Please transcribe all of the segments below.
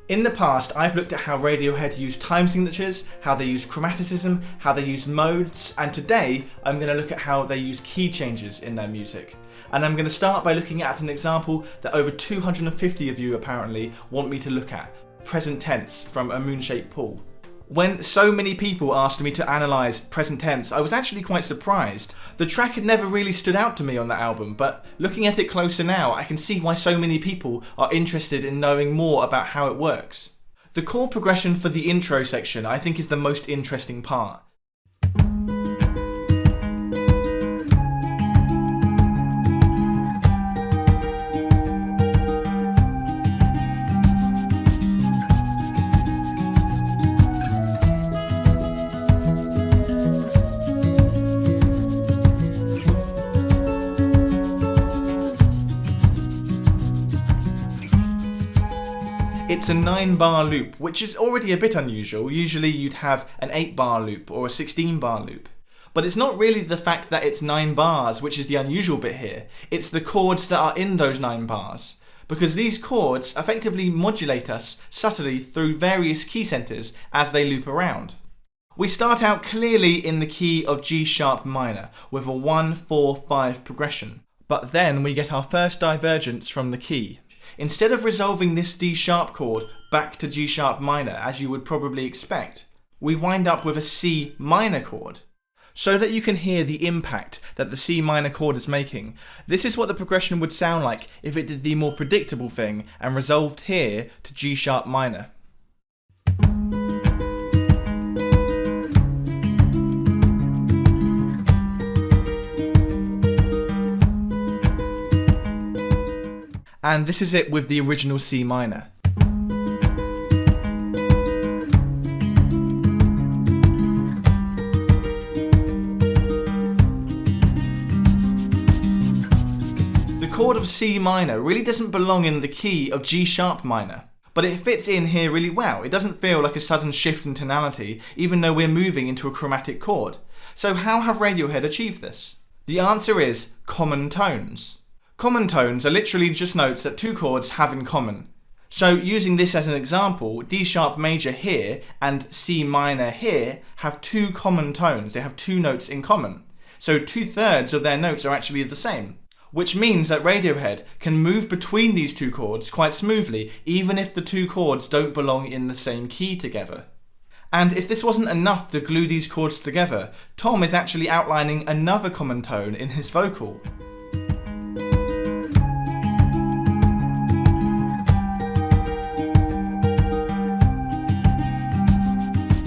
In the past, I've looked at how Radiohead use time signatures, how they use chromaticism, how they use modes, and today I'm going to look at how they use key changes in their music. And I'm going to start by looking at an example that over 250 of you apparently want me to look at, present tense from A Moon-Shaped Pool. When so many people asked me to analyse present tense, I was actually quite surprised. The track had never really stood out to me on that album, but looking at it closer now, I can see why so many people are interested in knowing more about how it works. The chord progression for the intro section I think is the most interesting part. It's a 9-bar loop, which is already a bit unusual. Usually you'd have an 8-bar loop or a 16-bar loop. But it's not really the fact that it's 9 bars which is the unusual bit here. It's the chords that are in those 9 bars. Because these chords effectively modulate us subtly through various key centres as they loop around. We start out clearly in the key of G sharp minor with a 1-4-5 progression. But then we get our first divergence from the key. Instead of resolving this D sharp chord back to G sharp minor as you would probably expect, we wind up with a C minor chord. So that you can hear the impact that the C minor chord is making, this is what the progression would sound like if it did the more predictable thing and resolved here to G sharp minor. And this is it with the original C minor. The chord of C minor really doesn't belong in the key of G sharp minor, but it fits in here really well. It doesn't feel like a sudden shift in tonality, even though we're moving into a chromatic chord. So how have Radiohead achieved this? The answer is common tones. Common tones are literally just notes that two chords have in common. So using this as an example, D sharp major here and C minor here have two common tones. They have two notes in common. So 2/3 of their notes are actually the same. Which means that Radiohead can move between these two chords quite smoothly, even if the two chords don't belong in the same key together. And if this wasn't enough to glue these chords together, Tom is actually outlining another common tone in his vocal.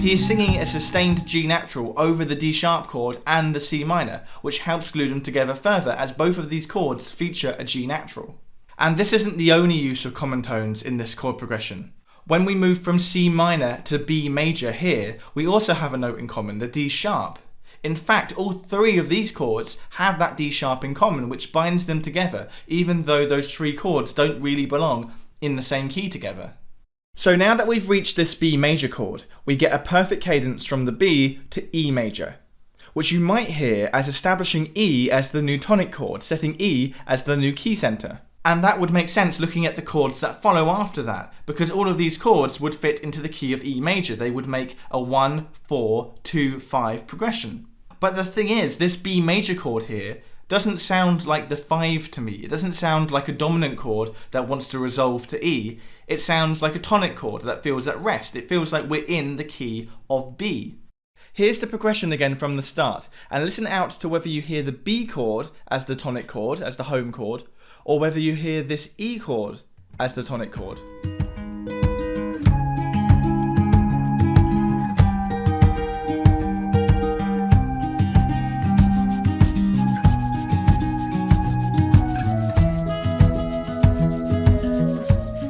He is singing a sustained G natural over the D sharp chord and the C minor, which helps glue them together further as both of these chords feature a G natural. And this isn't the only use of common tones in this chord progression. When we move from C minor to B major here, we also have a note in common, the D sharp. In fact, all three of these chords have that D sharp in common, which binds them together, even though those three chords don't really belong in the same key together. So now that we've reached this B major chord, we get a perfect cadence from the B to E major, which you might hear as establishing E as the new tonic chord, setting E as the new key center. And that would make sense looking at the chords that follow after that, because all of these chords would fit into the key of E major. They would make a 1-4-2-5 progression. But the thing is, this B major chord here doesn't sound like the 5 to me. It doesn't sound like a dominant chord that wants to resolve to E. It sounds like a tonic chord that feels at rest. It feels like we're in the key of B. Here's the progression again from the start, and listen out to whether you hear the B chord as the tonic chord, as the home chord, or whether you hear this E chord as the tonic chord.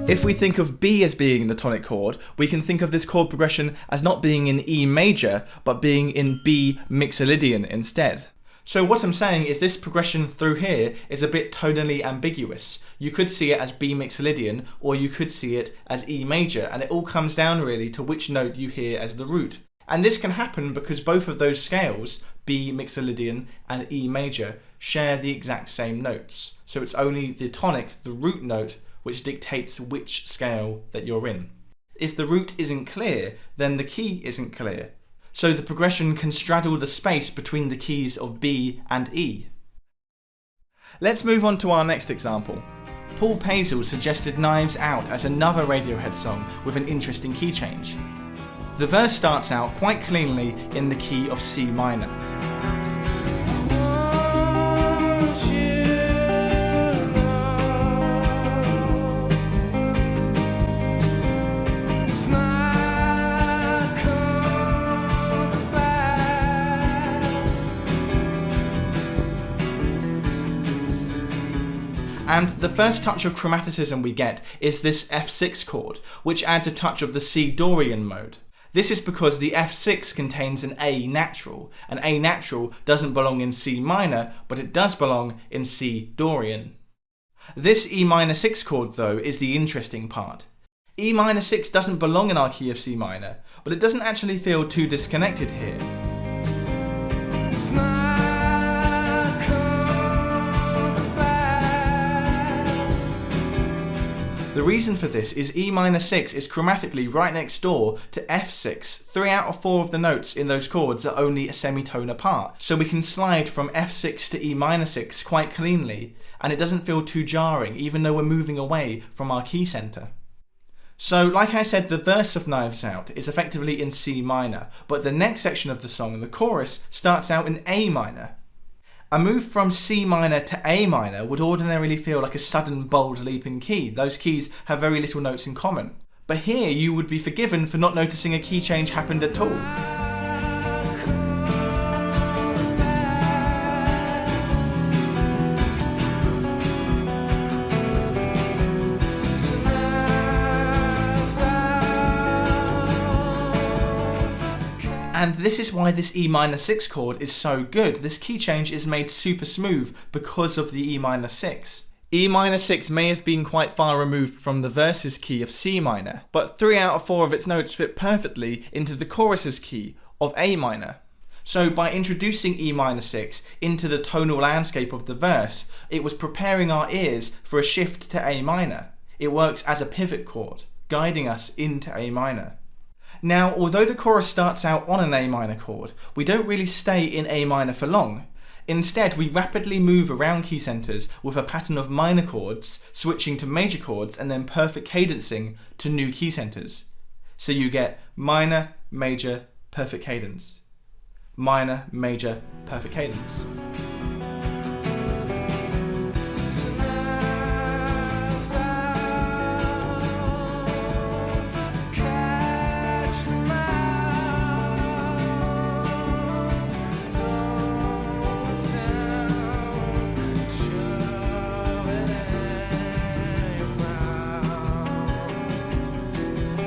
If we think of B as being the tonic chord, we can think of this chord progression as not being in E major, but being in B mixolydian instead. So what I'm saying is this progression through here is a bit tonally ambiguous. You could see it as B mixolydian, or you could see it as E major, and it all comes down really to which note you hear as the root. And this can happen because both of those scales, B mixolydian and E major, share the exact same notes. So it's only the tonic, the root note, which dictates which scale that you're in. If the root isn't clear, then the key isn't clear. So the progression can straddle the space between the keys of B and E. Let's move on to our next example. Paul Paisel suggested Knives Out as another Radiohead song with an interesting key change. The verse starts out quite cleanly in the key of C minor. And the first touch of chromaticism we get is this F6 chord, which adds a touch of the C Dorian mode. This is because the F6 contains an A natural. An A natural doesn't belong in C minor, but it does belong in C Dorian. This E minor 6 chord, though, is the interesting part. E minor 6 doesn't belong in our key of C minor, but it doesn't actually feel too disconnected here. The reason for this is E minor 6 is chromatically right next door to F6. 3 out of 4 of the notes in those chords are only a semitone apart, so we can slide from F6 to E minor 6 quite cleanly, and it doesn't feel too jarring even though we're moving away from our key center. So like I said, the verse of Knives Out is effectively in C minor, but the next section of the song, the chorus, starts out in A minor. A move from C minor to A minor would ordinarily feel like a sudden bold leap in key. Those keys have very little notes in common. But here you would be forgiven for not noticing a key change happened at all. And this is why this E minor 6 chord is so good. This key change is made super smooth because of the E minor 6. E minor 6 may have been quite far removed from the verse's key of C minor, but 3 out of 4 of its notes fit perfectly into the chorus's key of A minor. So by introducing E minor 6 into the tonal landscape of the verse, it was preparing our ears for a shift to A minor. It works as a pivot chord, guiding us into A minor. Now, although the chorus starts out on an A minor chord, we don't really stay in A minor for long. Instead, we rapidly move around key centers with a pattern of minor chords, switching to major chords and then perfect cadencing to new key centers. So you get minor, major, perfect cadence. Minor, major, perfect cadence.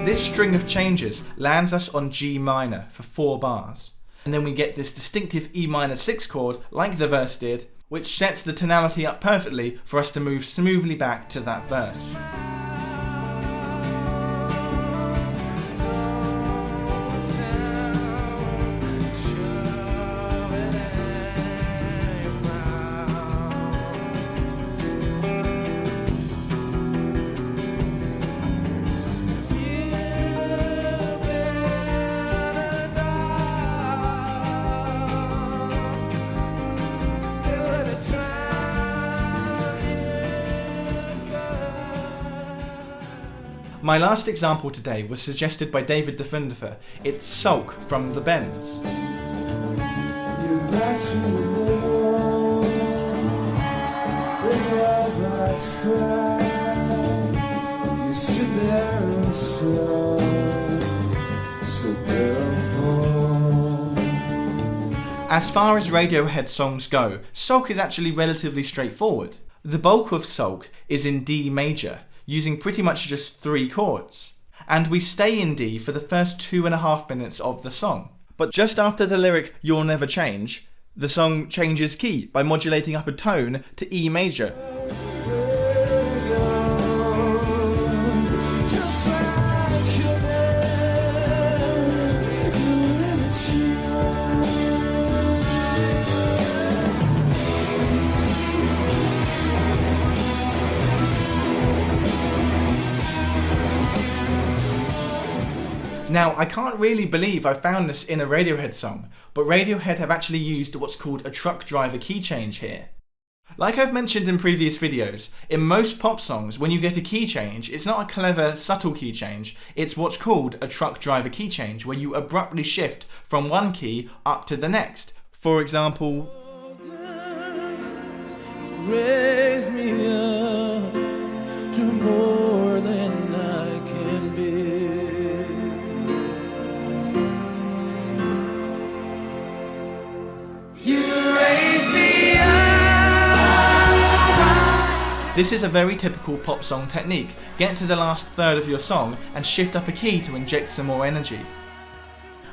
This string of changes lands us on G minor for 4 bars. And then we get this distinctive E minor 6 chord, like the verse did, which sets the tonality up perfectly for us to move smoothly back to that verse. My last example today was suggested by David Defendifer. It's Sulk from The Bends. As far as Radiohead songs go, Sulk is actually relatively straightforward. The bulk of Sulk is in D major, using pretty much just 3 chords. And we stay in D for the first 2.5 minutes of the song. But just after the lyric, "You'll never change," the song changes key by modulating up a tone to E major. Now, I can't really believe I found this in a Radiohead song, but Radiohead have actually used what's called a truck driver key change here. Like I've mentioned in previous videos, in most pop songs, when you get a key change, it's not a clever, subtle key change, it's what's called a truck driver key change, where you abruptly shift from one key up to the next. For example, raise me up to more than I can be. You raise me up. This is a very typical pop song technique. Get to the last third of your song and shift up a key to inject some more energy.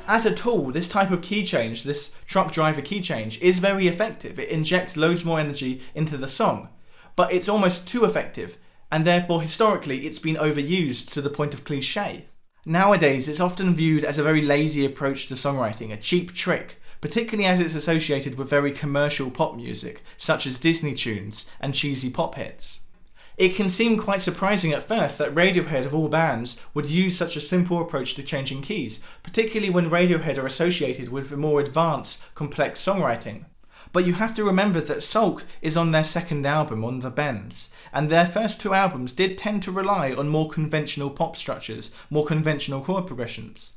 As a tool, this type of key change, this truck driver key change, is very effective. It injects loads more energy into the song, but it's almost too effective, and therefore historically it's been overused to the point of cliché. Nowadays it's often viewed as a very lazy approach to songwriting, a cheap trick, particularly as it's associated with very commercial pop music, such as Disney tunes and cheesy pop hits. It can seem quite surprising at first that Radiohead of all bands would use such a simple approach to changing keys, particularly when Radiohead are associated with more advanced, complex songwriting. But you have to remember that Sulk is on their second album, On the Bends, and their first two albums did tend to rely on more conventional pop structures, more conventional chord progressions.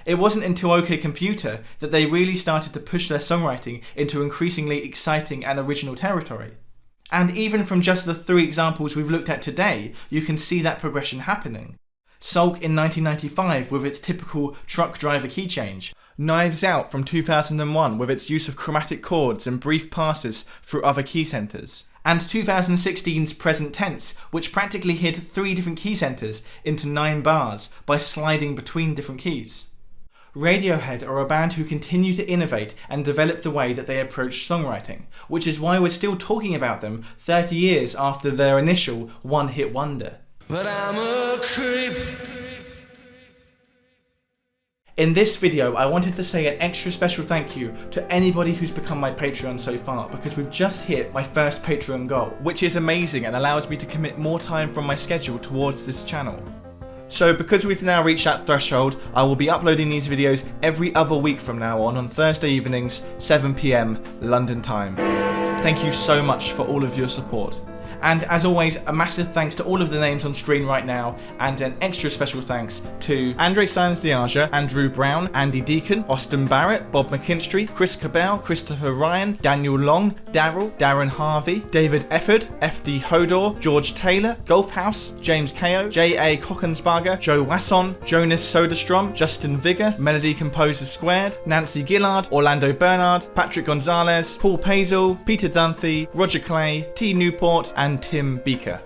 It wasn't until OK Computer that they really started to push their songwriting into increasingly exciting and original territory. And even from just the three examples we've looked at today, you can see that progression happening. Sulk in 1995 with its typical truck driver key change. Knives Out from 2001 with its use of chromatic chords and brief passes through other key centres. And 2016's Present Tense, which practically hid 3 different key centres into 9 bars by sliding between different keys. Radiohead are a band who continue to innovate and develop the way that they approach songwriting, which is why we're still talking about them 30 years after their initial one-hit wonder. But I'm a creep. In this video, I wanted to say an extra special thank you to anybody who's become my Patreon so far, because we've just hit my first Patreon goal, which is amazing and allows me to commit more time from my schedule towards this channel. So because we've now reached that threshold, I will be uploading these videos every other week from now on Thursday evenings, 7 PM London time. Thank you so much for all of your support. And as always, a massive thanks to all of the names on screen right now, and an extra special thanks to Andre Sanz-Diaja, Andrew Brown, Andy Deacon, Austin Barrett, Bob McKinstry, Chris Cabell, Christopher Ryan, Daniel Long, Daryl, Darren Harvey, David Efford, FD Hodor, George Taylor, Golf House, James Ko, J.A. Kochensbarger, Joe Wasson, Jonas Soderstrom, Justin Vigor, Melody Composer Squared, Nancy Gillard, Orlando Bernard, Patrick Gonzalez, Paul Pazel, Peter Dunphy, Roger Clay, T. Newport, and Tim Beaker.